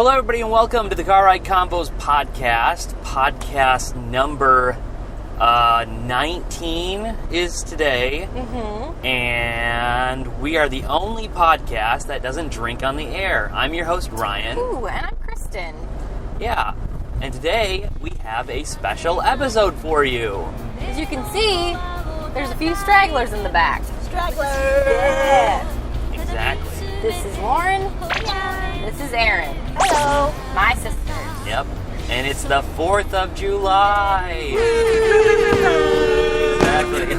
Hello, everybody, and welcome to the Car Ride Convos Podcast. Podcast number 19 is today. Mm-hmm. And we are the only podcast that doesn't drink on the air. I'm your host, Ryan. Ooh, and I'm Kristen. Yeah, and today we have a special episode for you. As you can see, there's a few stragglers in the back. Stragglers! Yeah! Exactly. This is Lauren. This is Erin. Hello! My sister. Yep. And it's the 4th of July. Exactly.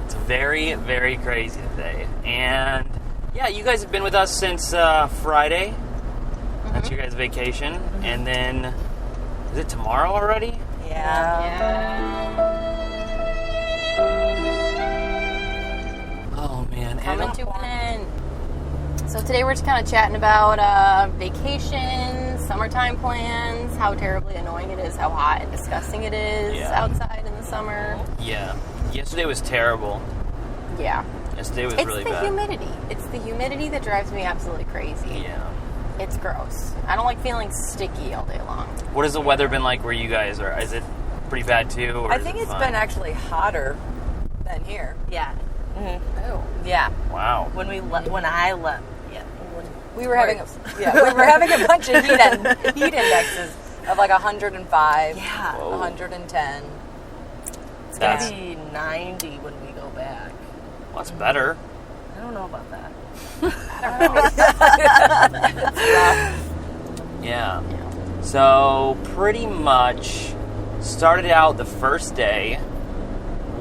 It's very, very crazy today. And yeah, you guys have been with us since Friday. Mm-hmm. That's your guys' vacation. Mm-hmm. And then, is it tomorrow already? Yeah. Oh man. Coming to an end. So today we're just kind of chatting about vacations, summertime plans, how terribly annoying it is, how hot and disgusting it is outside in the summer. Yeah. Yesterday was terrible. Yeah. Yesterday was really bad. It's the humidity. It's the humidity that drives me absolutely crazy. Yeah. It's gross. I don't like feeling sticky all day long. What has the weather been like where you guys are? Is it pretty bad too? Or I think it's been actually hotter than here. Yeah. Mm-hmm. Oh. Yeah. Wow. When I left. Yeah. We were having a bunch of heat indexes of like 105, Yeah. 110. It's going to be 90 when we go back. Well, that's better. I don't know about that. Yeah. So pretty much started out the first day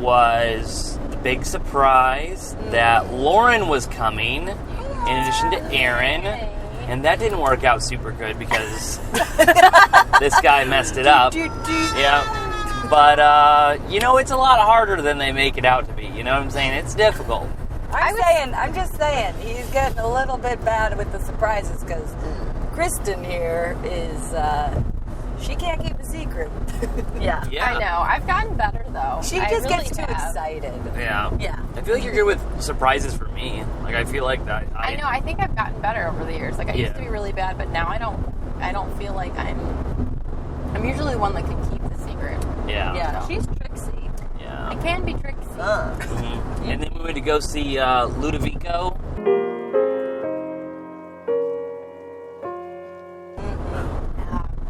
was the big surprise that Lauren was coming in addition to Erin, and that didn't work out super good because this guy messed it up. Yeah. But it's a lot harder than they make it out to be. You know what I'm saying? It's difficult. I'm just saying, he's getting a little bit bad with the surprises because Kristen here is, she can't keep a secret. Yeah. Yeah. I know. I've gotten better, though. She I just really gets too excited. Yeah. Yeah. I feel like you're good with surprises for me. Like, I feel like that. I know. I think I've gotten better over the years. Like, I used to be really bad, but now I don't feel like I'm usually the one that can keep the secret. Yeah. Yeah. So. She's tricksy. Yeah. I can be tricksy. Mm-hmm. And then we went to go see Ludovico.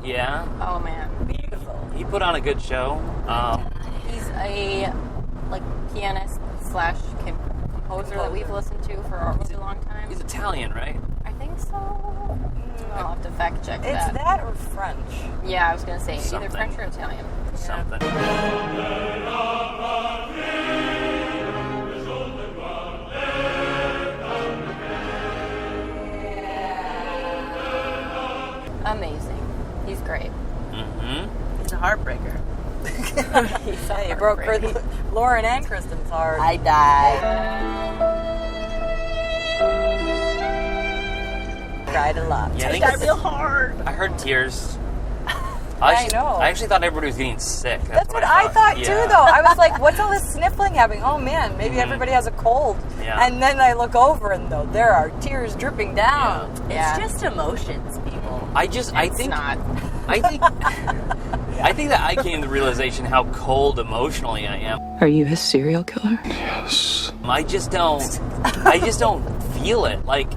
Yeah. Oh, man. Beautiful. He put on a good show. He's a, pianist / composer that we've listened to for a really long time. He's Italian, right? I think so. I'll have to fact check that. It's that or French. Yeah, I was going to say Something. either French or Italian. Something. Amazing. He's great. Mm-hmm. He's a heartbreaker. He broke Lauren and Kristen's heart. I died. Cried a lot. Yeah, I died real hard. I heard tears. I know. I actually thought everybody was getting sick. That's what I thought Yeah. too, though. I was like, what's all this sniffling happening? Oh man, maybe everybody has a cold. Yeah. And then I look over and there are tears dripping down. Yeah. It's just emotions, people. I It's think not. I think that I came to the realization how cold emotionally I am. Are you a serial killer? I just don't feel it. Like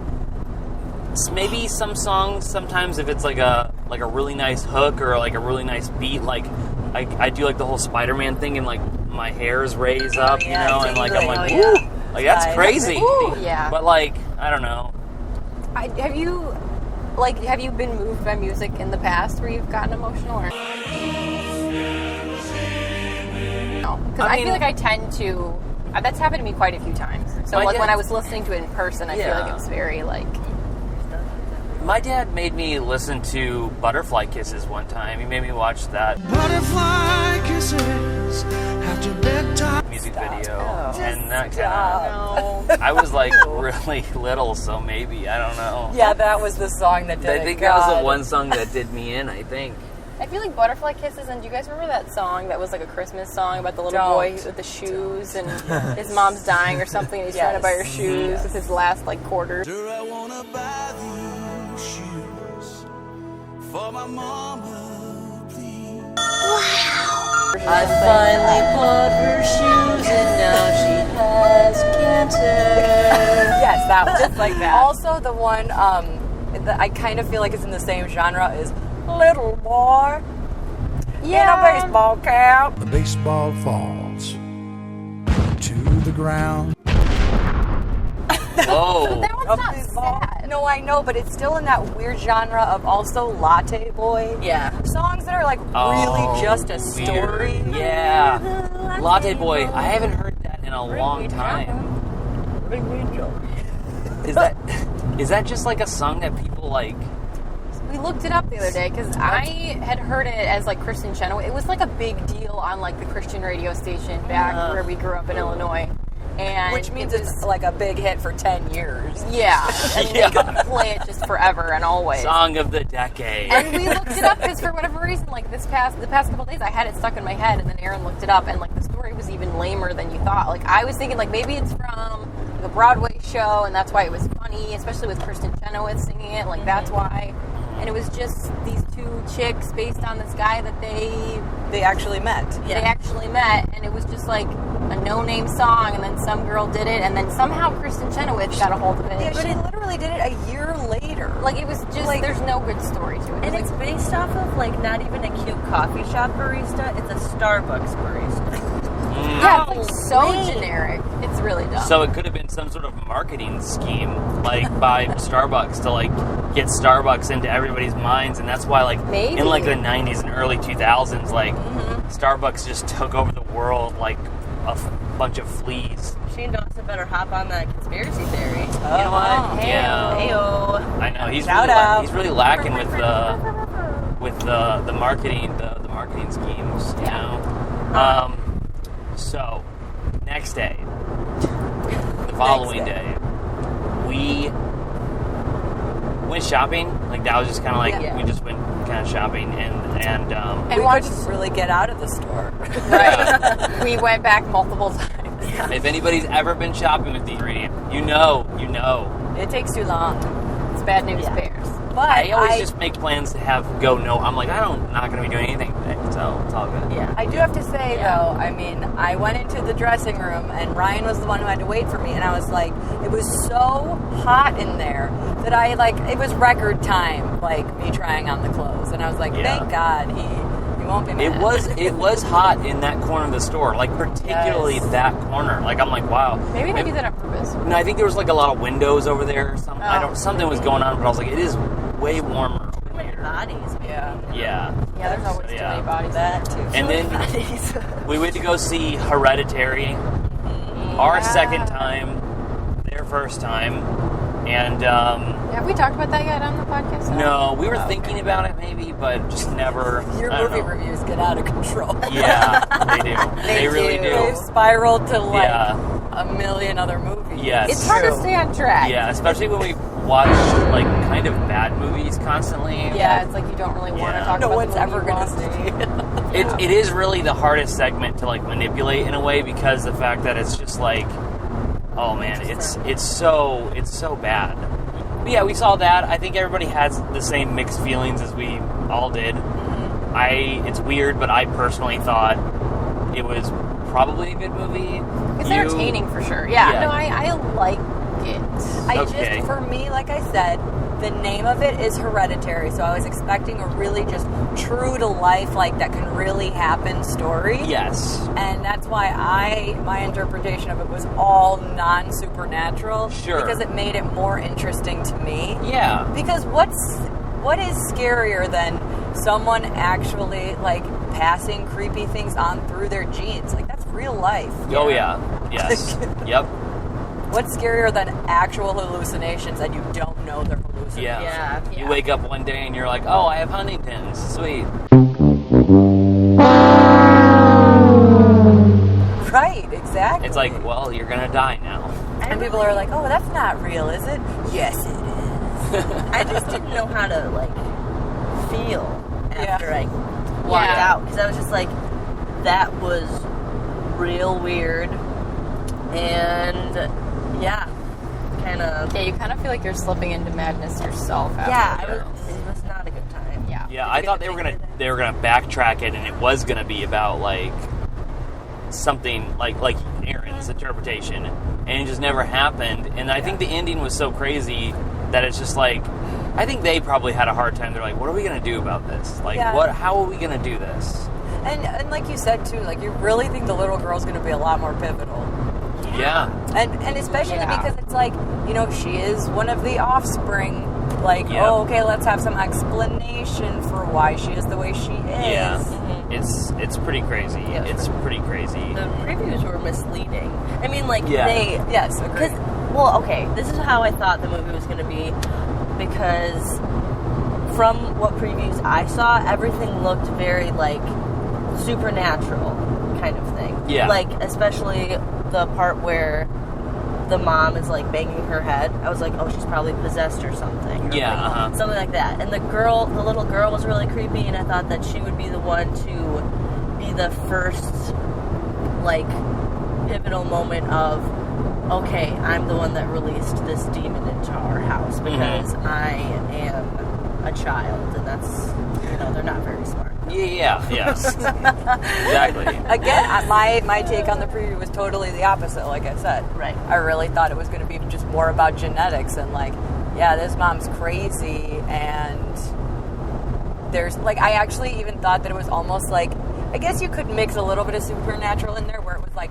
maybe some songs sometimes if it's like a really nice hook or like a really nice beat, like I do like the whole Spider-Man thing and like my hairs raise up, you know, and like I'm like, tingling. woo, like that's crazy. Yeah. But like I don't know. Have you been moved by music in the past where you've gotten emotional? Or no? Because I feel like I tend to. That's happened to me quite a few times. So when I was listening to it in person, I feel like it was very My dad made me listen to Butterfly Kisses one time. He made me watch that Butterfly kisses after bedtime. music video, Oh. and that kind of. I was like really little, so maybe I don't know. Yeah, that was the song that did it. I think that was the one song that did me in. I think. I feel like Butterfly Kisses, and do you guys remember that song that was like a Christmas song about the little boy with the shoes and his mom's dying or something and he's trying to buy her shoes with his last quarter? I wanna buy these shoes. for my mama, please. I finally bought her shoes and now she has cancer. Yes, that one. Just like that. Also, the one that I kind of feel like is in the same genre is Little Boy in a baseball cap. The baseball falls to the ground. Whoa. That one's not sad. No, I know, but it's still in that weird genre of also Latte Boy. Yeah. Songs that are like really just a story. Weird. Yeah. Latte Boy. I haven't heard that in a long time. Is that just like a song that people like? We looked it up the other day because I had heard it as like Kristen Chenoweth. It was like a big deal on like the Christian radio station back where we grew up in Illinois. And Which means it's like a big hit for 10 years. Yeah. I mean, Yeah. they could play it just forever and always. Song of the decade. And we looked it up because for whatever reason, like the past couple of days, I had it stuck in my head, and then Aaron looked it up, and like the story was even lamer than you thought. Like I was thinking, like maybe it's from the Broadway show, and that's why it was funny, especially with Kristen Chenoweth singing it. Like that's why. And it was just these two chicks based on this guy that They actually met. they actually met, and it was just like a no-name song, and then some girl did it, and then somehow Kristen Chenoweth got a hold of it. Yeah, But she it, literally did it a year later. like it was just like- there's no good story to it. And it's based off of like not even a cute coffee shop barista, it's a Starbucks barista. yeah, it's like so lame. generic. It's really dumb. So it could have been some sort of marketing scheme, like by Starbucks to like get Starbucks into everybody's minds, and that's why like Maybe. in like the 90s and early 2000s, like Starbucks just took over the world like a bunch of fleas. Shane Dawson better hop on that conspiracy theory. You know what? Hey. Yeah, Heyo. I know he's Shout really out. he's really lacking with the marketing the marketing schemes. You know. So next day, the following day, we went shopping. Like that was just kind of like Yeah. we just went kind of shopping and and we watched, couldn't really get out of the store. right. We went back multiple times. if anybody's ever been shopping with the ingredient, you know. It takes too long. It's bad news bears. But I always just make plans to go no. I'm like I'm not going to be doing anything today, so it's all good. Yeah. I do have to say, though, I mean, I went into the dressing room, and Ryan was the one who had to wait for me, and I was like, it was so hot in there that I, like, it was record time, like, me trying on the clothes, and I was like, Yeah. thank God he won't be mad. It was hot in that corner of the store, like particularly Yes. that corner. Like I'm like, wow. Maybe they do that on purpose. No, I think there was like a lot of windows over there or something. I Oh. don't something was going on, but I was like, it is way warmer over Many here. bodies, maybe. Yeah. Yeah. Yeah, there's always too Yeah. many bodies. That, too. And then we went to go see Hereditary, our second time, their first time, and Have we talked about that yet on the podcast? no, we were thinking about it maybe, but just never. Your I don't movie know. reviews get out of control. Yeah, they do. They really They've do. spiraled to, like, Yeah. a million other movies. Yes. It's hard to stay on track. Yeah, especially when we watch like kind of bad movies constantly. Yeah, it's like you don't really want to Yeah. talk No about one's the movie ever you going to want. see. It is really the hardest segment to like manipulate in a way because the fact that it's just like, oh man, it's so bad. But yeah, we saw that. I think everybody has the same mixed feelings as we all did. It's weird, but I personally thought it was probably a good movie. It's You- entertaining for sure. Yeah, Yeah. no, I like it. I Okay. just, for me, like I said, the name of it is Hereditary, so I was expecting a really just true to life, like that can really happen story. Yes. And that's why my interpretation of it was all non-supernatural. Sure. Because it made it more interesting to me. Yeah. Because what is scarier than someone actually, like, passing creepy things on through their jeans? Like, that's real life. Oh yeah. Yes. Yep. What's scarier than actual hallucinations and you don't know they're hallucinations? Yeah. Yeah. You wake up one day and you're like, oh, I have Huntington's. Sweet. Right, exactly. It's like, well, you're gonna die now. And people are like, oh, that's not real, is it? Yes, it is. I just didn't know how to like feel after I walked Yeah. out because I was just like, that was real weird, and yeah, kind of. Yeah, you kind of feel like you're slipping into madness yourself after. Yeah, it was not a good time. Yeah. Yeah, I thought they were gonna backtrack it, and it was gonna be about like something like Aaron's interpretation, and it just never happened. And I think the ending was so crazy that it's just like, I think they probably had a hard time. They're like, what are we gonna do about this? Like, how are we gonna do this? And like you said too, like you really think the little girl's gonna be a lot more pivotal. Yeah. And especially because it's like, you know, she is one of the offspring. Like, oh, okay, let's have some explanation for why she is the way she is. Yeah. Mm-hmm. It's pretty crazy. Yeah, it's pretty crazy. The previews were misleading. I mean, like, Yes, agreed. Well, okay, this is how I thought the movie was going to be, because from what previews I saw, everything looked very, like, supernatural kind of thing. Yeah. Like, especially the part where the mom is, like, banging her head. I was like, oh, she's probably possessed or something. Or Yeah, something like that. And the little girl was really creepy, and I thought that she would be the one to be the first, like, pivotal moment of, okay, I'm the one that released this demon into our house because I am a child, and that's, you know, they're not very smart. Yes. Exactly. Again, my take on the preview was totally the opposite, like I said. Right. I really thought it was going to be just more about genetics and, like, yeah, this mom's crazy, and there's, like, I actually even thought that it was almost like, I guess you could mix a little bit of supernatural in there, where it was like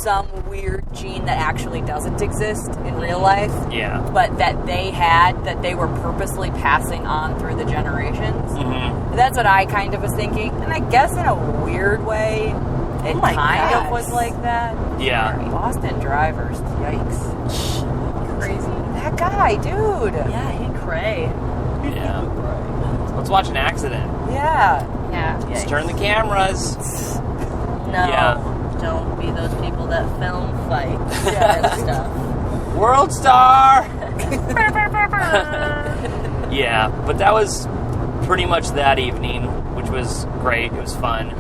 some weird gene that actually doesn't exist in real life. Yeah. But that they were purposely passing on through the generations. Mm-hmm. That's what I kind of was thinking. And I guess in a weird way, it kind of was like that. Yeah. Boston drivers, yikes. Crazy. That guy, dude. Yeah, he cray. Yeah. Let's watch an accident. Yeah. Yeah. Let's turn the cameras. No. Yeah. Don't be those people that film fights Yeah. and stuff. World star! Yeah, but that was pretty much that evening, which was great. It was fun.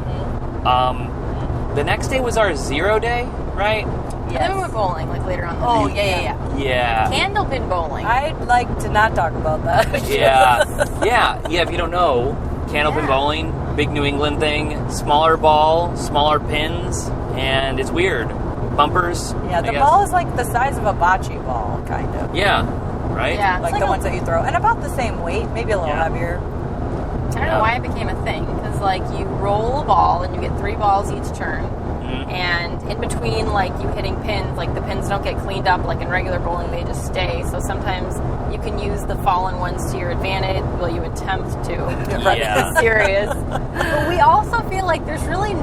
The next day was our 0 day, right? And then we went bowling, like, later on. Oh, yeah. Yeah. Candlepin bowling. I'd like to not talk about that. Yeah, if you don't know, Candlepin Bowling, big New England thing, smaller ball, smaller pins, and it's weird. Bumpers. Yeah, the ball is like the size of a bocce ball, kind of. Yeah, right? Yeah. Like the ones that you throw. And about the same weight, maybe a little heavier. I don't know why it became a thing, because, like, you roll a ball and you get 3 balls each turn. Mm-hmm. And in between, like, you hitting pins, like, the pins don't get cleaned up like in regular bowling, they just stay. So sometimes you can use the fallen ones to your advantage. Well, you attempt to. Yeah. It's serious. But we also feel like there's really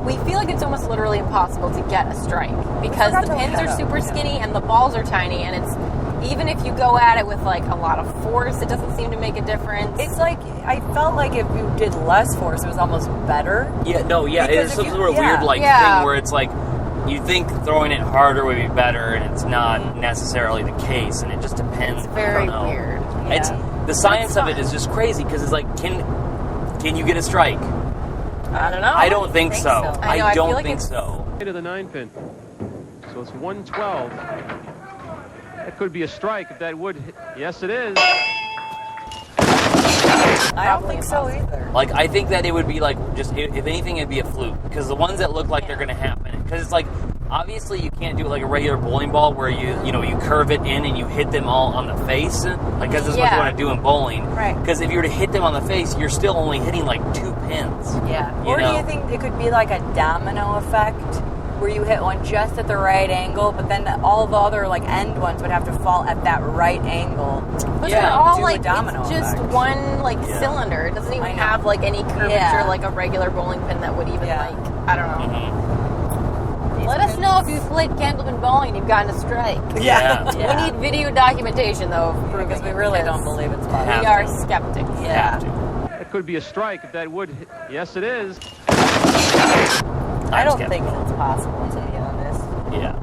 we feel like it's almost literally impossible to get a strike, because the pins are super skinny and the balls are tiny, and it's, even if you go at it with, like, a lot of force, it doesn't seem to make a difference. It's like, I felt like if you did less force, it was almost better. Yeah, no, yeah. Because It's if some you- sort of weird, like, thing where it's like, you think throwing it harder would be better, and it's not necessarily the case, and it just depends. It's very I don't know. weird. It's the science of it is just crazy, because it's like, can you get a strike? I don't know. I don't think so. I know, I don't feel like think it's- so. To the 9-pin. So it's 112. That could be a strike if that would hit. Yes, it is. I don't think so either. Like, I think that it would be like, just, if anything, it'd be a fluke, because the ones that look like they're going to happen, because it's like, obviously you can't do it like a regular bowling ball where you curve it in and you hit them all on the face, like, because that's what you want to do in bowling. Right. Because if you were to hit them on the face, you're still only hitting like 2 pins. Yeah. You Or know? do you think it could be like a domino effect, where you hit one just at the right angle, but then all the other, like, end ones would have to fall at that right angle? But Yeah. they're all, Do a like, domino it's just effect. one, like, cylinder. It doesn't even I know. have, like, any curvature Yeah. like a regular bowling pin that would even, Yeah. like, I don't know. Mm-hmm. Let us know if you've played Candlepin bowling and you've gotten a strike. Yeah. Yeah. We need video documentation, though, of proving Because we it, really because don't believe it's We possible. Have are to. skeptics. Yeah. Have to. That could be a strike if that would hit. Yes, it is. I don't skeptical. think it's possible, to be honest. Yeah.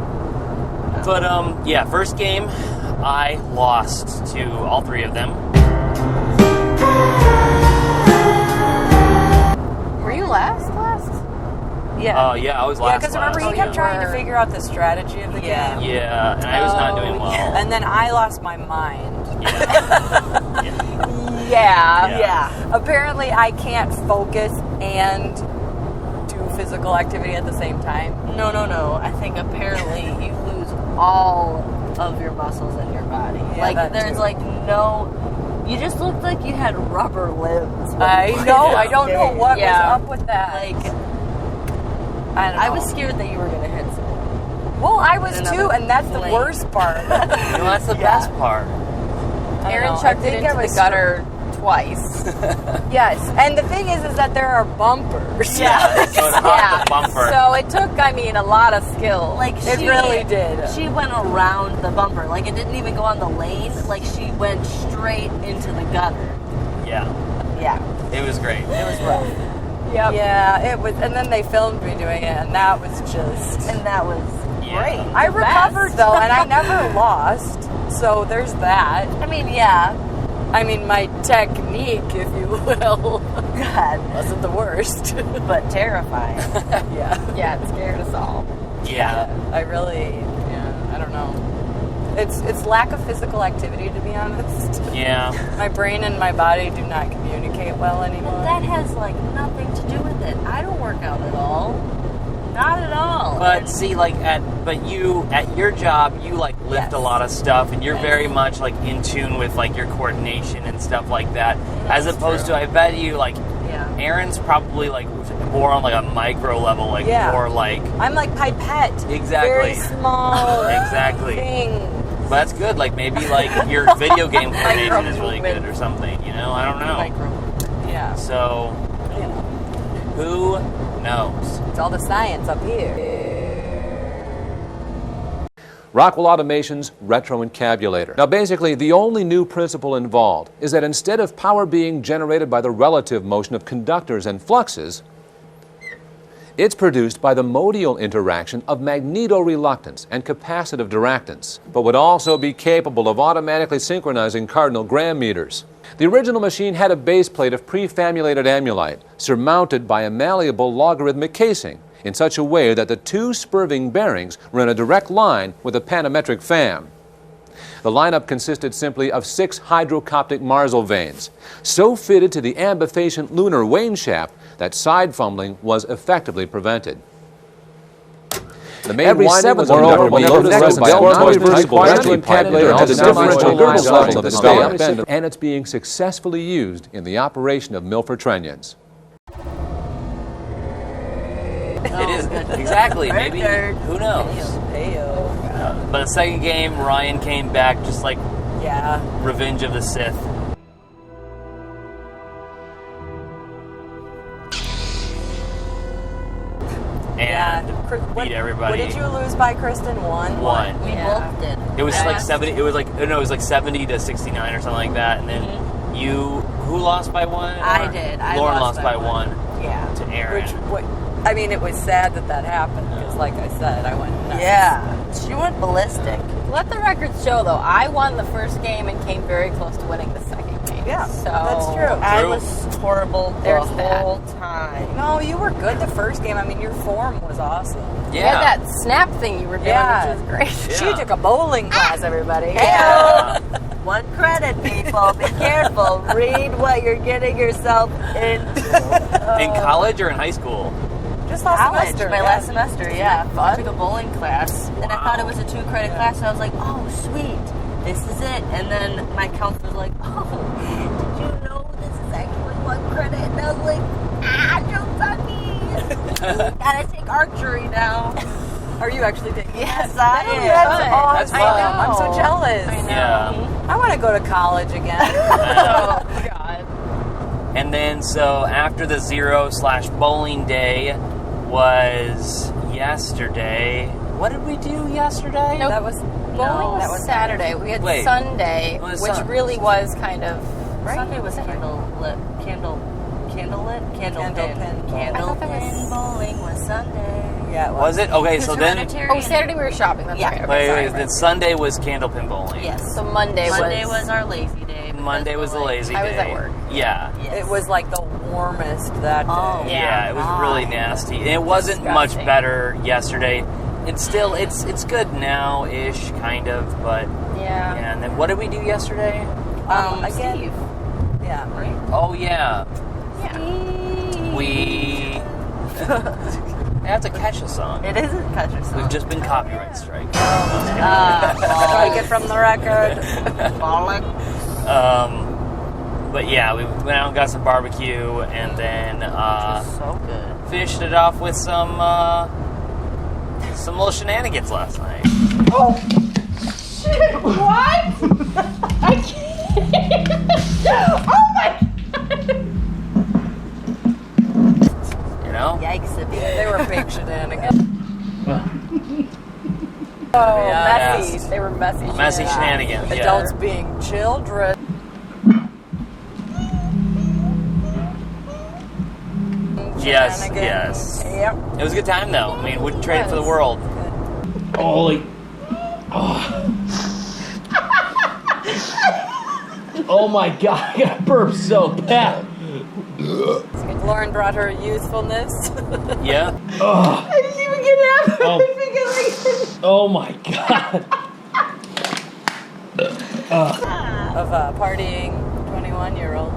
But, yeah, first game, I lost to all 3 of them. Were you last? Yeah. Yeah, I was Yeah, last. because remember, he last. kept trying to figure out the strategy of the Yeah. game. Yeah, and I was not doing well. And then I lost my mind. Yeah. Yeah. Apparently, I can't focus and do physical activity at the same time. No. I think apparently you lose all of your muscles in your body. Yeah, like that there's too. like no. You just looked like you had rubber limbs. I know. I don't know what Yeah. was up with that. Like I don't know. I was scared that you were gonna hit someone. Well, I was Another too, and that's the plane. worst part. You know, that's the best part. Aaron know. chucked I it think I into the was gutter twice. Yes, and the thing is that there are bumpers. Yeah, so it hopped the bumper. So it took, a lot of skill. Like It really did. She went around the bumper. Like it didn't even go on the lane. Like she went straight into the gutter. Yeah, Yeah, it was great. it was rough, Yep. Yeah, it was, and then they filmed me doing it, and that was just. and that was Yeah. great. I the recovered best. though, and I never lost. So there's that. I mean, yeah. I mean, my technique, if you will, God, wasn't the worst. but terrifying. Yeah. Yeah, it scared us all. Yeah. I really, I don't know. It's lack of physical activity, to be honest. Yeah. My brain and my body do not communicate well anymore. But that has like nothing to do with it. I don't work out at all. Not at all. But see, at your job, you like lift a lot of stuff, and you're very much like in tune with like your coordination and stuff like that. As opposed to, I bet you like yeah. Aaron's probably like more on like a micro level, like Yeah. more like. I'm like pipette. Exactly. Very small Exactly. things. But that's good. Like maybe like your video game coordination is really good or something. You know, I don't know. Yeah. So You know, who knows? it's all the science up here. Rockwell Automation's retroencabulator. Now basically, the only new principle involved is that instead of power being generated by the relative motion of conductors and fluxes, it's produced by the modial interaction of magnetoreluctance and capacitive diractance, but would also be capable of automatically synchronizing cardinal gram meters. The original machine had a base plate of prefamulated amulite, surmounted by a malleable logarithmic casing, in such a way that the two spurving bearings were in a direct line with a panametric fam. The lineup consisted simply of 6 hydrocoptic Marsal vanes, so fitted to the ambifacient lunar wane shaft that side fumbling was effectively prevented. Every seventh moreover, was loaded by a non-reversible retroencabulator at the differential girdle level of the development. stamp, and it's being successfully used in the operation of Milford Trunnions. It is exactly. Maybe who knows? Heyo. But the second game, Ryan came back just like Yeah. Revenge of the Sith. And beat everybody. What did you lose by, Kristen? One? Won. We Yeah. both did. It was I like lost. 70. It was like no, it was like 70 to 69 or something like that. And then who lost by one? I Or did. I Lauren lost lost by by one Yeah. to Aaron. I mean, it was sad that happened because, like I said, I went nuts. Yeah, she went ballistic. Let the record show, though, I won the first game and came very close to winning the second game. Yeah, so that's true. I was horrible the There's that. whole time. No, you were good the first game. I mean, your form was awesome. You had that snap thing you were doing, Yeah. which was great. She took a bowling class, everybody. Yeah. One credit, people. Be careful. Read what you're getting yourself into. In college or in high school? Just last College, semester. my yeah. last semester, yeah. Fun. I took a bowling class, and I thought it was a 2-credit class, so I was like, oh, sweet, this is it. And then my counselor was like, oh, did you know this is actually 1 credit? And I was like, Joe gotta take archery now. Are you actually taking Yes, that? I am. That's awesome. That's fun. I know. I'm so jealous. I know. Yeah. I want to go to college again. Oh, God. And then so after the 0/bowling day was yesterday. What did we do yesterday? Nope. That was Bowling that was Saturday. We had Wait. Sunday, It was which really was kind of Sunday was candle pin. Candle pin. Candle I thought that pin was- bowling was Sunday. Yeah, it Was it? Okay, so then Oh, Saturday we were shopping. That's Yeah. right. Okay, wait, sorry. then Sunday was candlepin bowling. Yes. So Monday was our lazy day. Monday was the lazy day. I was at work. Yeah. Yes. It was like the warmest that day. Oh, Yeah, it was really nasty. And it wasn't much Disgusting. better yesterday. It's still it's good now ish kind of, but Yeah. yeah, and then what did we do yesterday? Again, Steve. Yeah. right? Oh, yeah. Yeah. We... That's a Kesha song. It is a Kesha song. We've just been copyright strike. Strike it from the record. But yeah, we went out and got some barbecue, and then So good. finished it off with some little shenanigans last night. Oh, shit! What? I can't. Oh my God! You know? Yikes. They were big shenanigans. Oh, Yeah. messy. They were messy. Messy shenanigans. Yeah. Adults being children. Yes, Shenanigans. yes. Yep. It was a good time though. I mean, wouldn't trade it for the world. Holy. Oh my god, I got burped so bad. Lauren brought her youthfulness. Yeah. I didn't even get out Oh. because Oh my god. Of a partying 21-year-old.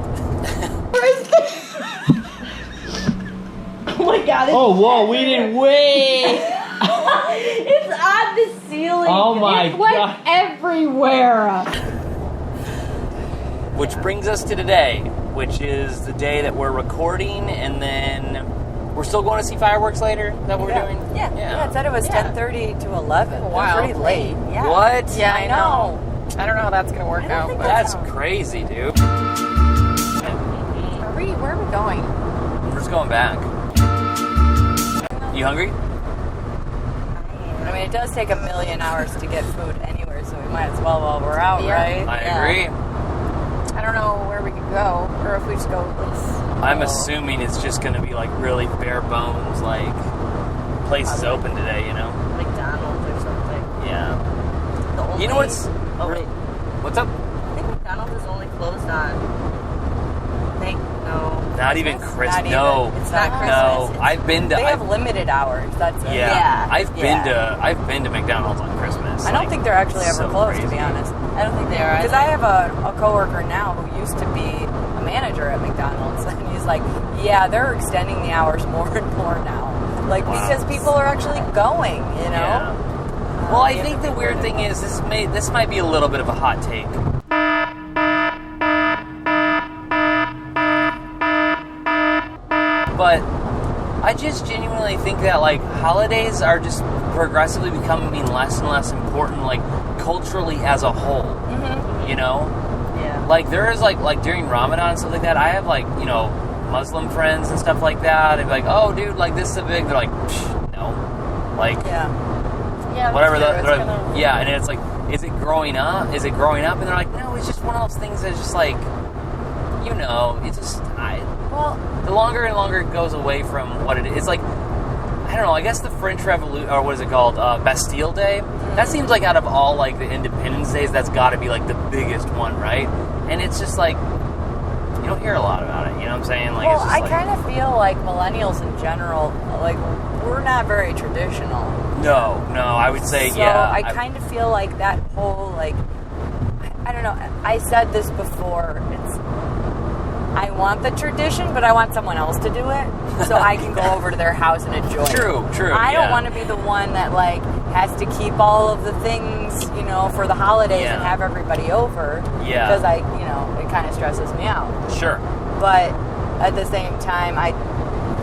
Oh my God! Oh, whoa, we did way. It's on the ceiling. Oh my it went God. everywhere. Which brings us to today, which is the day that we're recording, and then we're still going to see fireworks later. Is that what we're doing? Yeah, it said it was 10:30 to 11. Wow. Pretty late. Yeah. What? Yeah, I know. I don't know how that's gonna work I don't out, think but That's crazy, dude. where are we going? We're just going back. You hungry? I mean, it does take 1,000,000 hours to get food anywhere, so we might as well while we're out, Yeah. right? I agree. I don't know where we could go, or if we just go with this. I'm assuming it's just going to be like really bare bones, like places open today, you know? McDonald's or something. Yeah. The only, You know what's... Oh, wait. What's up? I think McDonald's is only closed on... No. Not even Christmas. Not even. No. It's not No. Christmas. I've been to... They have limited hours. That's it. Yeah. I've been Yeah. to McDonald's on Christmas. I don't Like, think they're actually ever so closed, to be crazy. honest. I don't think they are. Because I have a coworker now who used to be a manager at McDonald's, and he's like, "Yeah, they're extending the hours more and more now, like Wow. because people are actually going, you know." Yeah. Well, I think the weird thing is this might be a little bit of a hot take. But I just genuinely think that like holidays are just progressively becoming less and less important, like culturally as a whole. Mm-hmm. You know, Yeah. like there is like during Ramadan and stuff like that. I have like Muslim friends and stuff like that. And be like, oh, dude, like this is a big. They're like, psh, no, like Yeah. Yeah, whatever. that's true. They're like, yeah, and it's like, is it growing up? Is it growing up? And they're like, no, it's just one of those things that's just like, it's just Well, the longer and longer it goes away from what it is. It's like, I don't know, I guess the French Revolution, or what is it called, Bastille Day, that seems like out of all, like, the Independence Days, that's got to be, like, the biggest one, right? And it's just, like, you don't hear a lot about it, you know what I'm saying? Like, well, it's just I like, kind of feel like millennials in general, like we're not very traditional. No, I would say, So yeah. I kind of feel like that whole, like, I don't know, I said this before, I want the tradition, but I want someone else to do it, so I can go over to their house and enjoy it. True, I don't yeah. want to be the one that, like, has to keep all of the things, for the holidays and Yeah. have everybody over. Yeah. Because it kind of stresses me out. Sure. But at the same time, I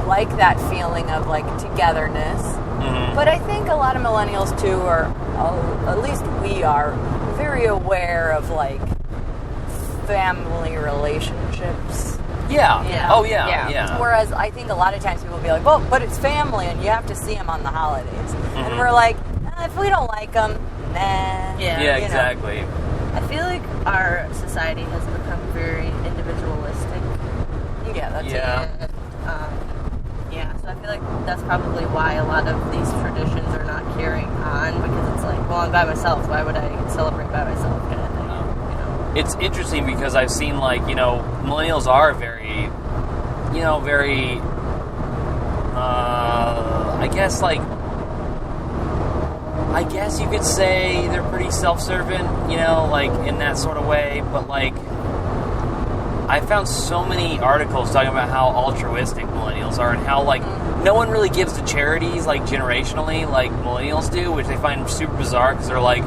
like that feeling of, like, togetherness. Mm-hmm. But I think a lot of millennials, too, at least we are, very aware of, like, family relationships. Yeah. Yeah. Oh, yeah. Whereas I think a lot of times people will be like, well, but it's family and you have to see them on the holidays. Mm-hmm. And we're like, if we don't like them, nah. Yeah. Yeah, you know. exactly. I feel like our society has become very individualistic. Yeah, that's Yeah. So I feel like that's probably why a lot of these traditions are not carrying on, because it's like, well, I'm by myself. Why would I celebrate by myself kind of thing? It's interesting because I've seen, like, millennials are very, very, I guess you could say they're pretty self-serving, like, in that sort of way, but, like, I found so many articles talking about how altruistic millennials are and how, like, no one really gives to charities, like, generationally, like millennials do, which they find super bizarre because they're like,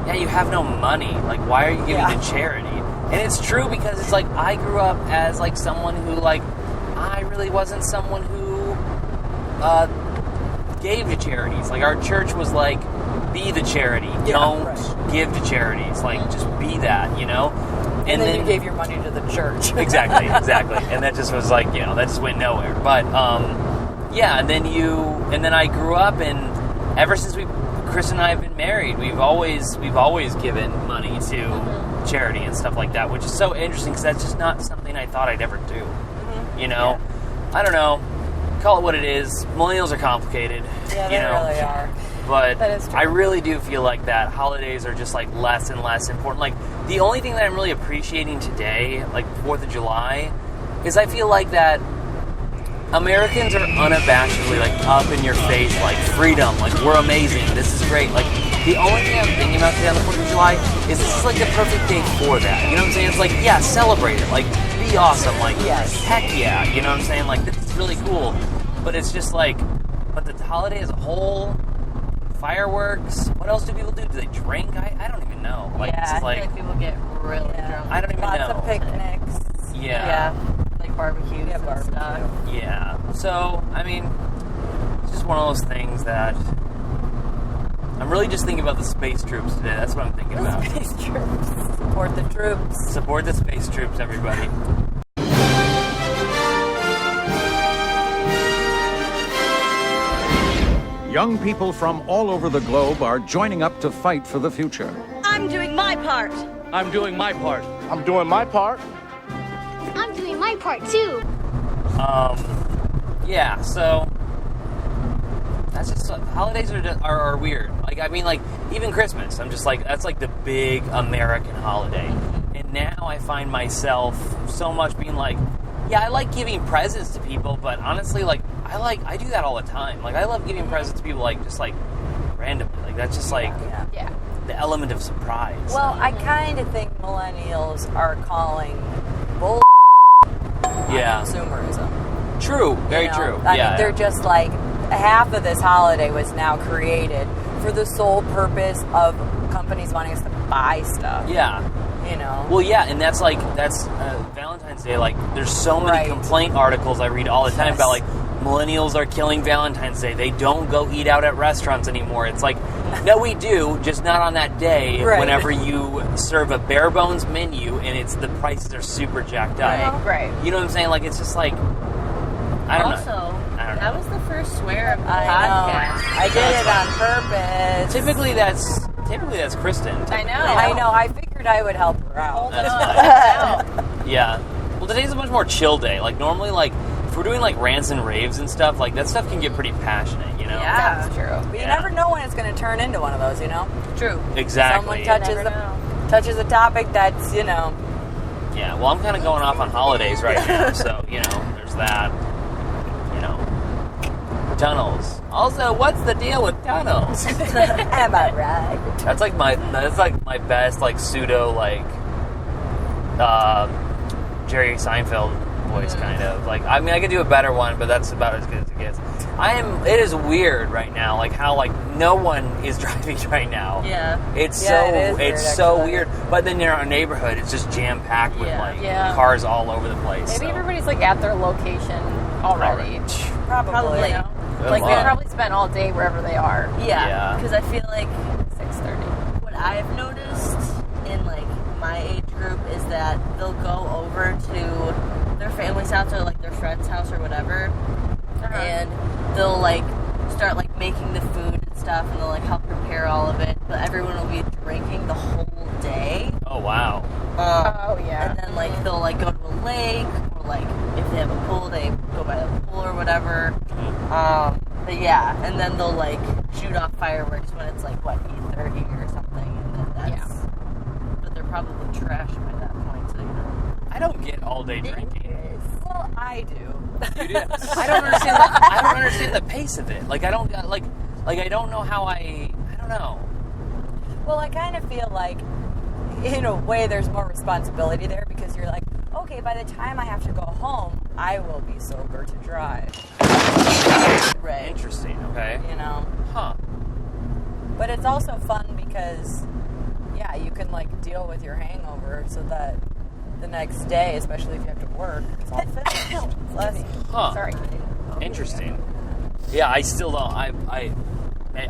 yeah, you have no money. Like, why are you giving to charity? And it's true because it's like, I grew up as, like, someone who, like, I really wasn't someone who gave to charities. Like, our church was like, be the charity. Don't give to charities. Like, just be that, you know? And then you gave your money to the church. Exactly. And that just was like, you know, that just went nowhere. But, yeah, and then I grew up, and ever since Chris and I have been married, we've always given money to charity and stuff like that, which is so interesting because that's just not something I thought I'd ever do. You know? Yeah. I don't know. Call it what it is. Millennials are complicated. Yeah, they really are. But I really do feel like that holidays are just like less and less important. Like, the only thing that I'm really appreciating today, like 4th of July, is I feel like that Americans are unabashedly like up in your face, like freedom, like we're amazing, this is great. Like, the only thing I'm thinking about today on the 4th of July is this is like the perfect day for that. You know what I'm saying? It's like, yeah, celebrate it. Like, be awesome. Like, heck yeah. You know what I'm saying? Like, this is really cool. But it's just like, but the holiday as a whole, fireworks, what else do people do? Do they drink? I don't even know. Like, yeah, it's I feel like people get really drunk. I don't even know. Lots of picnics. Yeah. Like barbecues and stuff. Yeah. So, I mean, it's just one of those things that I'm really just thinking about the space troops today. That's what I'm thinking about. Space troops. Support the troops. Support the space troops, everybody. Young people from all over the globe are joining up to fight for the future. I'm doing my part. I'm doing my part. I'm doing my part. I'm doing my part too. Yeah, so that's just, holidays are weird. Like, I mean, like, even Christmas, I'm just like, that's like the big American holiday. And now I find myself so much being like, yeah, I like giving presents to people, but honestly, like, I do that all the time. Like, I love giving presents to people, like, just like randomly. Like, that's just like the element of surprise. Well, I kind of think millennials are calling bull consumerism. True, very true. I mean, they're just like, half of this holiday was now created for the sole purpose of companies wanting us to buy stuff. Yeah. You know? Well, yeah, and that's Valentine's Day. Like, there's so many complaint articles I read all the time about, like, millennials are killing Valentine's Day. They don't go eat out at restaurants anymore. It's like, no, we do, just not on that day whenever you serve a bare bones menu and the prices are super jacked up. Right. You know what I'm saying? Like, it's just like, I don't know. Also, that was the first swear of the podcast. podcast. I did it on purpose. Typically that's Kristen. I know. I figured I would help her out. Yeah. Well, today's a much more chill day. Like, normally, like, if we're doing, like, rants and raves and stuff, like, that stuff can get pretty passionate, you know? Yeah, that's true. But you never know when it's going to turn into one of those, you know? True. Exactly. Someone touches a topic that's, you know... Yeah, well, I'm kind of going off on holidays right now, so, you know, there's that. You know. Tunnels. Also, what's the deal with tunnels? Am I right? That's like my best, like, pseudo, like, Jerry Seinfeld voice, kind of. Like, I mean, I could do a better one, but that's about as good as it gets. It is weird right now, like, how, like, no one is driving right now. Yeah. It's so weird. But then in our neighborhood, it's just jam-packed with, like, cars all over the place. Maybe everybody's, like, at their location already. Probably. You know? Like, they probably spent all day wherever they are. Yeah. Because I feel like 6:30. What I've noticed in, like, my age group is that they'll go over to their family's house or, like, their friend's house or whatever, and they'll, like, start, like, making the food and stuff, and they'll, like, help prepare all of it, but everyone will be drinking the whole day. Oh, wow. Yeah. And then, like, they'll, like, go to a lake, or, like, if they have a pool, they go by the pool or whatever. But, yeah, and then they'll, like, shoot off fireworks when it's, like, what, 8:30 or something, and then that's... But they're probably trashed by that point, so, you know. I don't get all-day drinking. Well, I do. You do? I don't understand the pace of it. Like, I don't know how I don't know. Well, I kind of feel like, in a way, there's more responsibility there because you're like, okay, by the time I have to go home, I will be sober to drive. Right. Interesting. Okay. You know? Huh. But it's also fun because, yeah, you can, like, deal with your hangover so that the next day, especially if you have to work, it's all finished. Huh. Sorry. Interesting. Yeah, I still don't.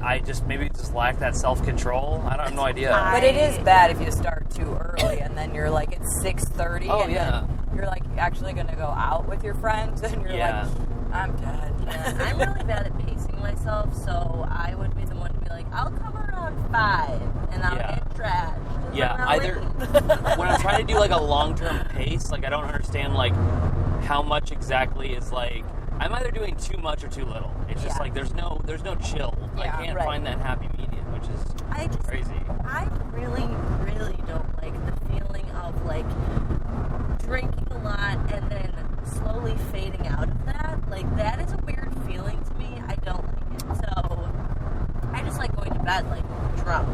I just maybe just lack that self-control. I have no idea. But it is bad if you start too early and then you're like, it's 6:30 Oh, and yeah. then you're like actually going to go out with your friends and you're Yeah. like, I'm done. Yeah, I'm really bad at pacing myself, so I would be the one to be like, I'll come around 5 and I'll Yeah. get trashed. and Yeah, then I'll either leave. when I'm trying to do like a long-term pace, like I don't understand like how much exactly is like I'm either doing too much or too little. It's just Yeah. like there's no chill. I Yeah, can't right. find that happy medium, which is crazy. I really, really don't like the feeling of like drinking a lot and then slowly fading out of that. Like that is a weird feeling to me. I don't like it. So I just like going to bed like drunk.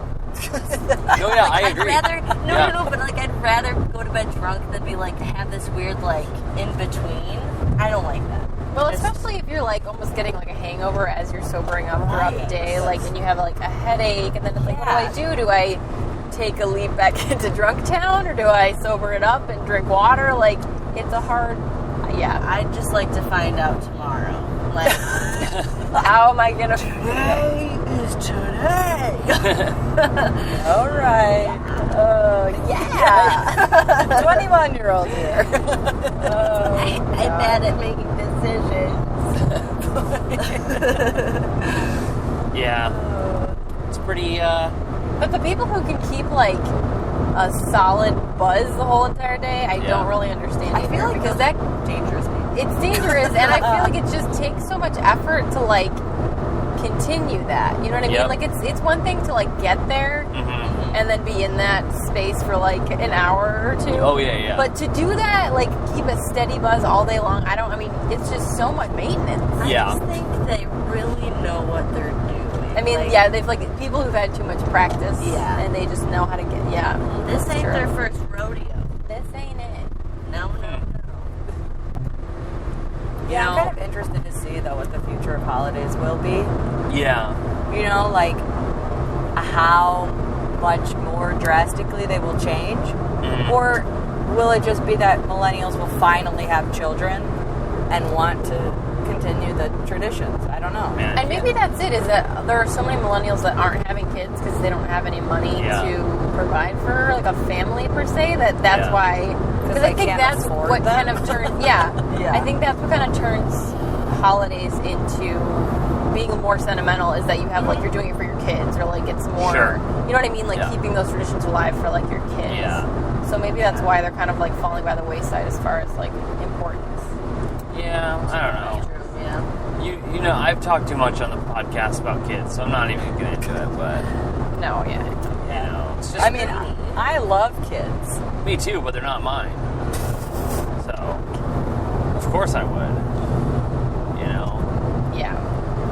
No, yeah, I I'd agree. rather Yeah. no, but like I'd rather go to bed drunk than be like have this weird like in between. I don't like that. Well, It's- especially if you're like almost getting like a hangover as you're sobering up throughout the Right. day, like, and you have like a headache, and then it's like, Yeah. what do? Do I take a leap back into drunk town, or do I sober it up and drink water? Like, it's a hard, yeah. I'd just like to find out tomorrow. Like, How am I gonna? today is today. All right. Yeah. 21-year-old here. I'm bad at making decisions. Yeah, it's pretty. But the people who can keep like a solid buzz the whole entire day, I Yeah. don't really understand. I feel either, like because that dangerous. it's dangerous, and I feel like it just takes so much effort to like continue that. You know what I mean? Yep. Like it's one thing to like get there Mhm. and then be in that space for like an hour or two. Oh yeah. But to do that, like keep a steady buzz all day long, I mean, it's just so much maintenance. Yeah. I just think they really know what they're doing. I mean, Like, yeah, they've like people who've had too much practice, Yeah. and they just know how to get. Yeah, This that's ain't true. their first rodeo. This ain't it. No. Yeah, I'm know- kind of interested to see, though, what the future of holidays will be. Yeah. You know, like, how much more drastically they will change? Mhm. Or will it just be that millennials will finally have children and want to continue the traditions? I don't know. Man, And maybe that's it, is that there are so many millennials that aren't having kids because they don't have any money Yeah. to provide for like a family per se, that's Yeah. why, because I they think can't that's afford what them? kind of turns, yeah, Yeah. I think that's what kind of turns holidays into being more sentimental, is that you have like, you're doing it for your kids, or like it's more, Sure. you know what I mean, like Yeah. keeping those traditions alive for like your kids. Yeah. So maybe that's why they're kind of like falling by the wayside as far as like importance. Yeah, I don't know. Yeah. You know, I've talked too much on the podcast about kids, so I'm not even gonna get into it. But No, yeah. you know, it's just. I mean, I love kids. Me too, but they're not mine. So, of course I would. You know, Yeah.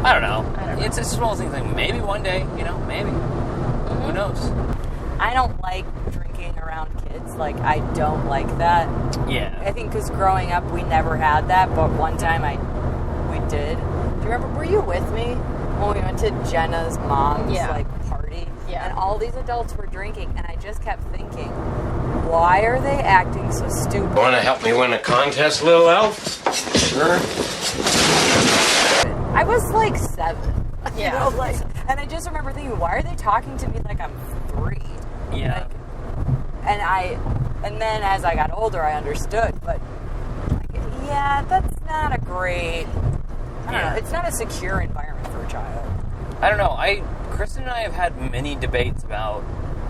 I don't know. I don't know. It's just one of those things. Like maybe one day, you know, maybe. Who knows? I don't like drinking around kids. Like, I don't like that. I Yeah. think because growing up, we never had that, but one time we did. Do you remember, were you with me when we went to Jenna's mom's, Yeah. like, party? Yeah. And all these adults were drinking, and I just kept thinking, why are they acting so stupid? Want to help me win a contest, little elf? Sure. I was like 7. Yeah. You know, like, and I just remember thinking, why are they talking to me like I'm 3? Yeah. And then as I got older, I understood, but like, yeah, that's not a great, I don't know, it's not a secure environment for a child. I don't know. Kristen and I have had many debates about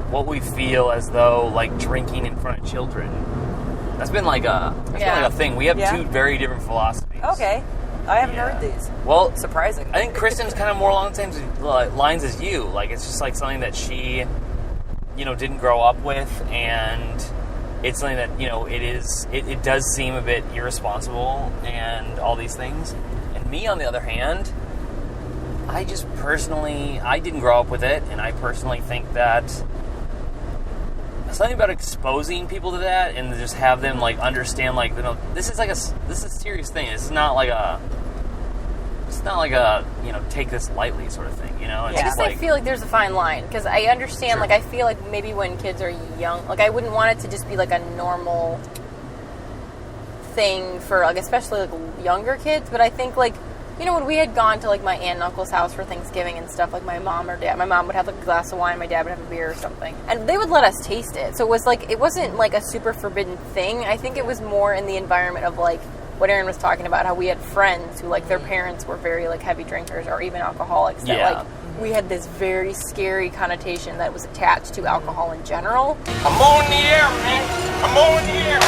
what we feel as though like drinking in front of children. That's been like a thing. We have Yeah. two very different philosophies. Okay, I haven't Yeah. heard these. Well, Surprising. I think Kristen's kind of more along the same lines as you. Like, it's just like something that she, you know, didn't grow up with, and it's something that, you know, it does seem a bit irresponsible and all these things. And me, on the other hand, I didn't grow up with it, and I personally think that something about exposing people to that and just have them like understand like, you know, this is a serious thing. It's not like a you know, take this lightly sort of thing, you know. It's I guess I feel like there's a fine line because I understand. Like I feel like maybe when kids are young, like I wouldn't want it to just be like a normal thing for like especially like younger kids. But I think like, you know, when we had gone to like my aunt and uncle's house for Thanksgiving and stuff, like my mom would have like a glass of wine, my dad would have a beer or something, and they would let us taste it. So it was like, it wasn't like a super forbidden thing. I think it was more in the environment of like what Aaron was talking about, how we had friends who like their parents were very like heavy drinkers or even alcoholics. That like we had this very scary connotation that was attached to alcohol in general. I'm on the air, man. I'm on the air.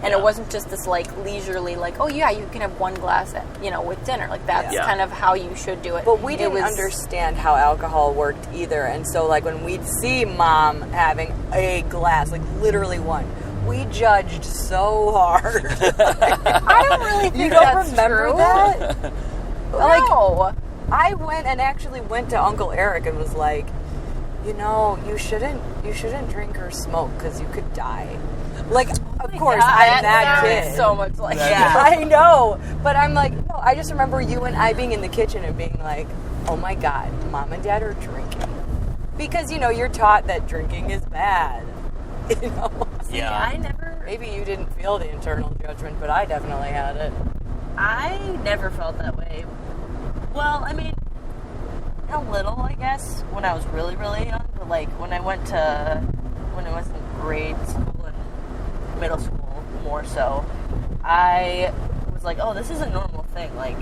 And it wasn't just this like leisurely, like, oh yeah, you can have one glass, you know, with dinner. Like that's kind of how you should do it. But we didn't understand how alcohol worked either. And so like when we'd see mom having a glass, like literally one, we judged so hard. I don't really think you don't that's remember true. that? Like, No. I went to Uncle Eric and was like, you know, you shouldn't drink or smoke because you could die. Like, of course, I'm that kid. So much like Yeah, I know. But I'm like, no, I just remember you and I being in the kitchen and being like, oh my God, mom and dad are drinking. Because, you know, you're taught that drinking is bad. You know? Yeah. I never... Maybe you didn't feel the internal judgment, but I definitely had it. I never felt that way. Well, I mean, a little, I guess, when I was really, really young. But, like, when I was in grade school and middle school, more so, I was like, oh, this is a normal thing. Like,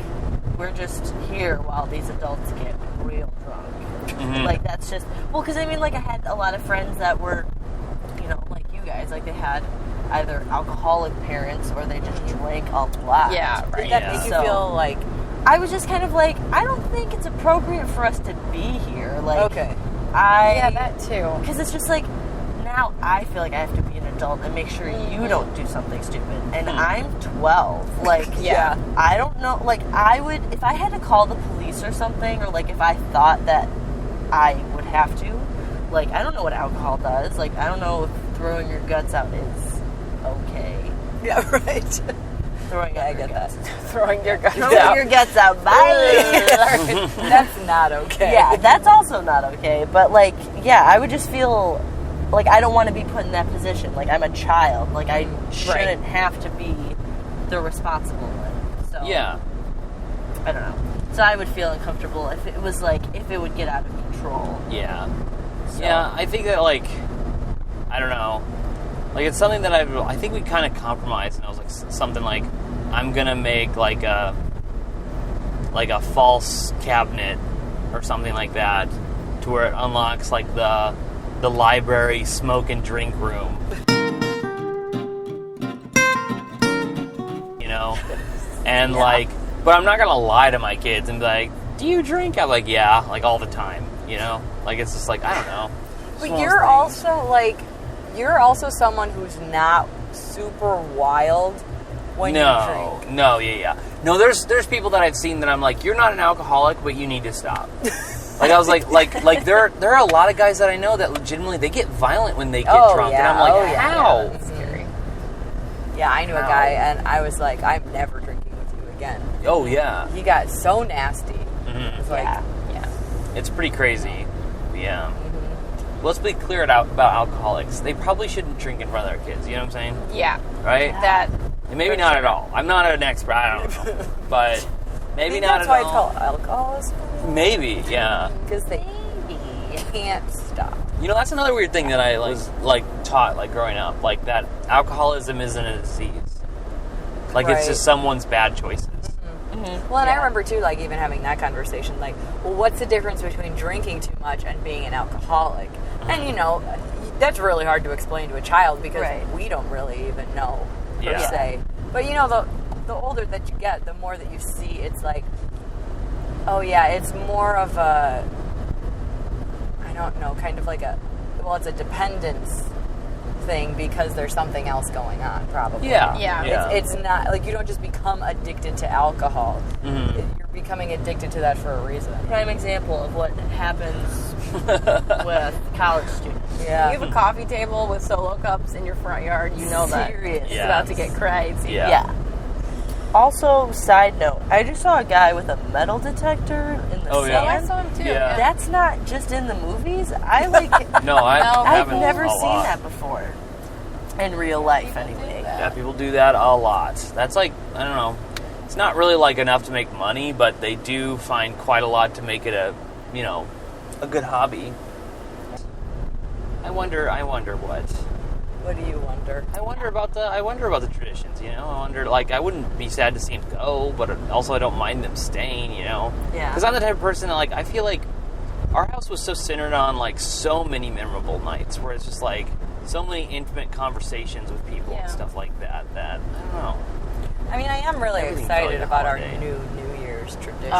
we're just here while these adults get real drunk. Mm-hmm. Like, that's just... Well, because, I mean, like, I had a lot of friends that were, you know, like you guys. Like, they had either alcoholic parents or they just drank a lot. Yeah, right. Did that make you feel like... I was just kind of like, I don't think it's appropriate for us to be here. Like, okay. Yeah, that too. Because it's just like, now I feel like I have to be an adult and make sure you don't do something stupid. And I'm 12. Like, Yeah. I don't know. Like, I would, if I had to call the police or something, or like if I thought that I would have to, like, I don't know what alcohol does. Like, I don't know if throwing your guts out is okay. Yeah, right. Throwing I get that. Throwing your guts Throwing out. your guts out. Bye. That's not okay. Yeah, that's also not okay. But, like, yeah, I would just feel like I don't want to be put in that position. Like, I'm a child. Like, I shouldn't have to be the responsible one. So, Yeah. I don't know. So I would feel uncomfortable if it was, like, if it would get out of control. Yeah. So. Yeah, I think that, like, I don't know. Like, it's something that I think we kind of compromised, and I was like, something like, I'm gonna make, like a false cabinet or something like that to where it unlocks, like, the library smoke and drink room. You know? And, like, but I'm not gonna lie to my kids and be like, do you drink? I'm like, yeah, like, all the time, you know? Like, it's just like, I don't know. But you're also someone who's not super wild when you drink. No, yeah. No, there's people that I've seen that I'm like, you're not an alcoholic, but you need to stop. Like, I was like there are a lot of guys that I know that legitimately, they get violent when they get drunk. Yeah. And I'm like, how? Yeah, that's scary. Yeah, I knew a guy, and I was like, I'm never drinking with you again. Oh, yeah. He got so nasty. Mm-hmm. It was like, Yeah. It's pretty crazy. Yeah. Let's be clear about alcoholics. They probably shouldn't drink in front of their kids. You know what I'm saying? Yeah. Right? That. And maybe not at all. I'm not an expert. I don't know. But maybe not that's at why all. it's called alcoholism. Maybe, yeah. Because they can't stop. You know, that's another weird thing that I was taught growing up. Like, that alcoholism isn't a disease. Like, it's just someone's bad choices. Mm-hmm. Well, and I remember too, like, even having that conversation, like, well, what's the difference between drinking too much and being an alcoholic? And, you know, that's really hard to explain to a child because we don't really even know, per se. But, you know, the older that you get, the more that you see, it's like, oh, yeah, it's more of a, I don't know, kind of like it's a dependence thing because there's something else going on, probably. Yeah. It's not like you don't just become addicted to alcohol. You're becoming addicted to that for a reason. Prime example of what happens with college students. Yeah. You have a coffee table with Solo cups in your front yard. You know that Serious. it's about to get crazy. Yeah. Also, side note, I just saw a guy with a metal detector in the Oh, sand. yeah. I saw him too. Yeah. That's not just in the movies. I like. No, I I've haven't never a seen lot. that before. In real life, anyway. Yeah, people do that a lot. That's like, I don't know. It's not really like enough to make money, but they do find quite a lot to make it a good hobby. I wonder what. What do you wonder? I wonder about the traditions, I wonder, like, I wouldn't be sad to see them go, but also I don't mind them staying, Yeah. Because I'm the type of person that, like, I feel like our house was so centered on, like, so many memorable nights, where it's just, like, so many intimate conversations with people and stuff like that, I don't know. I mean, I am really Everything excited felt like a about our holiday. New Year's tradition.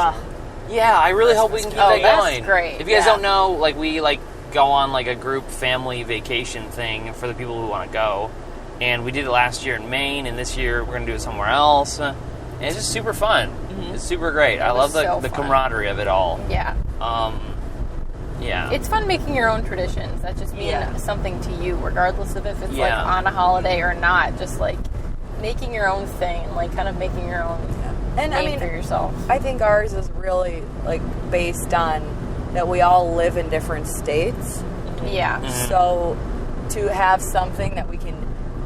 Yeah, I really hope we can keep that that's going. great, If you guys yeah. don't know, like, we, like, go on, like, a group family vacation thing for the people who want to go. And we did it last year in Maine, and this year we're going to do it somewhere else. And it's just super fun. It's super great. I love was so the fun. camaraderie of it all. Yeah. Yeah. It's fun making your own traditions. That just means something to you, regardless of if it's like Yeah. on a holiday or not. Just like making your own thing and like kind of making your own And name I mean, for yourself. I think ours is really like based on that we all live in different states. Yeah. So to have something that we can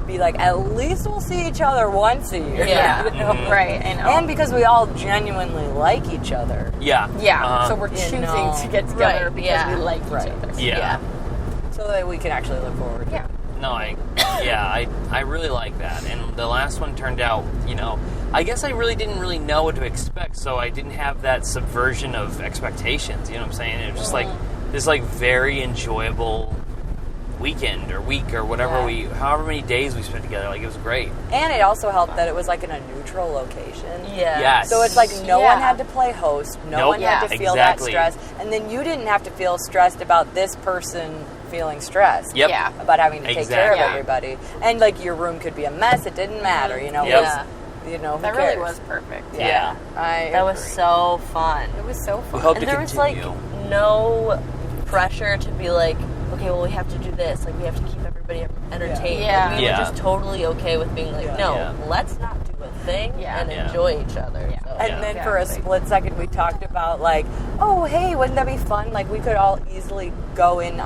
be like, at least we'll see each other once a year. Yeah. you know? Right. I know. And because we all genuinely like each other. Yeah. yeah. So we're You choosing know. to get together Right, because yeah. we like each other. Yeah. So that we can actually look forward to. Yeah. No, I really like that. And the last one turned out, I guess I really didn't really know what to expect, so I didn't have that subversion of expectations, you know what I'm saying? It was just like this like very enjoyable weekend or week or whatever however many days we spent together. Like, it was great. And it also helped that it was like in a neutral location. Yeah. Yes. So it's like no one had to play host, no Nope. one had to feel Exactly. that stress, and then you didn't have to feel stressed about this person feeling stressed. Yep. Yeah. About having to take care of Exactly. everybody. And like your room could be a mess, it didn't matter, Yep. It was, who That really cares? was perfect. Yeah. That was so fun. It was so We fun. hope And to there was continue. like no pressure to be like, okay, well, we have to do this. Like, we have to keep everybody entertained. Yeah. Like, we Yeah. were just totally okay with being like, no, Yeah. let's not do a thing and enjoy each other. Yeah. So, And then for a split second, we talked about like, oh, hey, wouldn't that be fun? Like, we could all easily go in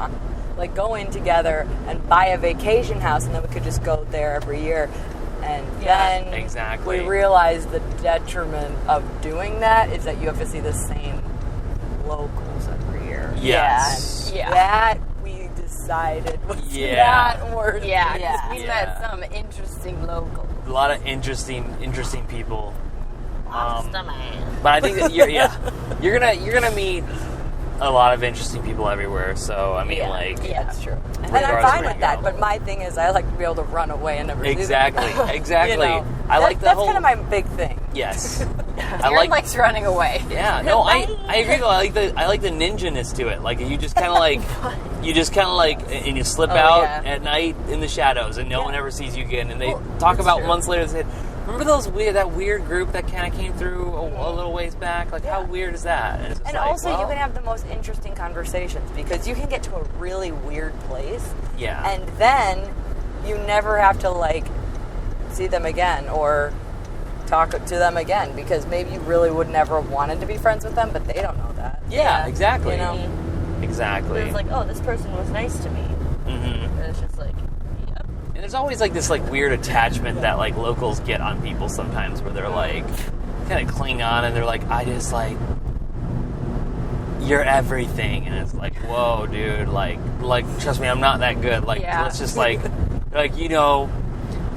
together and buy a vacation house, and then we could just go there every year. And then exactly. we realized the detriment of doing that is that you have to see the same locals every year. Yes. And that we decided was not worth it. Yeah, 'cause we Yeah. met some interesting locals. A lot of interesting people. Monster man. But I think that you're gonna meet a lot of interesting people everywhere. So I mean, That's true. And I'm regardless fine where with you that, go. but my thing is I like to be able to run away and never see them. Exactly. I like the that's whole. kind of my big thing. Yes. I Aaron likes running away. Yeah, no, I agree though. I like the ninja-ness to it. Like, you just kind of like and you slip out at night in the shadows and no one ever sees you again. And they talk about months later, they said, remember that weird group that kind of came through a little ways back? Like, how weird is that? And, it's just And like, also, well, you can have the most interesting conversations because you can get to a really weird place. Yeah. And then you never have to, like, see them again or talk to them again because maybe you really would never have wanted to be friends with them, but they don't know that. Yeah, exactly. You know? Exactly. It's like, oh, this person was nice to me. Mm-hmm. And it's just like, yep. And there's always like this like weird attachment that like locals get on people sometimes, where they're like kind of cling on and they're like, I just like, you're everything, and it's like, whoa, dude, like trust me, I'm not that good. Like, let's just like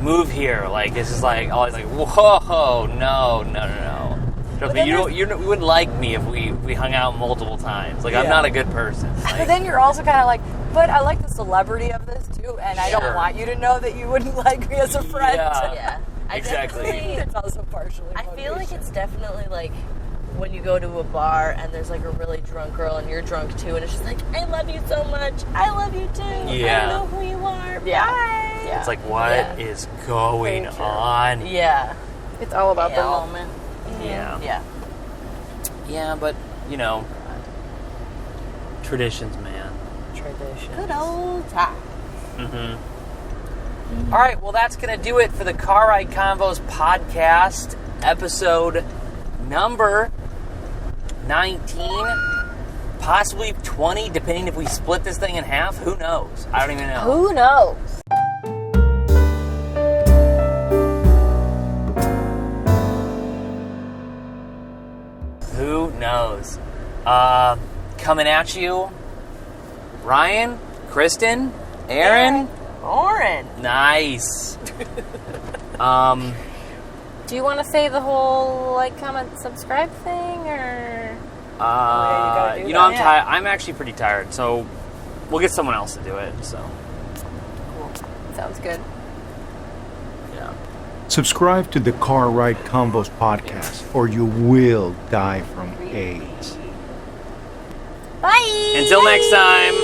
move here. Like, it's just like always like, whoa, no. Trust me, you wouldn't like me if we hung out multiple times. Like, I'm not a good person. Like, But then you're also kind of like, but I like the celebrity of this too, and I don't want you to know that you wouldn't like me as a friend. Yeah. Exactly. It's also partially I feel like motivation. it's definitely like when you go to a bar and there's like a really drunk girl and you're drunk too, and it's just like, I love you so much. I love you too. Yeah. I know who you are. Yeah. Bye. Yeah. it's like, what is going on? Yeah. It's all about the Yeah. moment. Yeah. Yeah. Yeah, but Traditions, man. Tradition. Good old time. All right, well, that's going to do it for the Car Ride Convos Podcast, episode number 19, possibly 20, depending if we split this thing in half. Who knows? I don't even know. Who knows? Who knows? Coming at you, Ryan, Kristen, Aaron. Lauren. Nice. Do you want to say the whole like, comment, subscribe thing, or? You know, I'm tired. I'm actually pretty tired, so we'll get someone else to do it. So. Cool. Sounds good. Yeah. Subscribe to the Car Ride Convos Podcast, or you will die from AIDS. Bye. Until next time.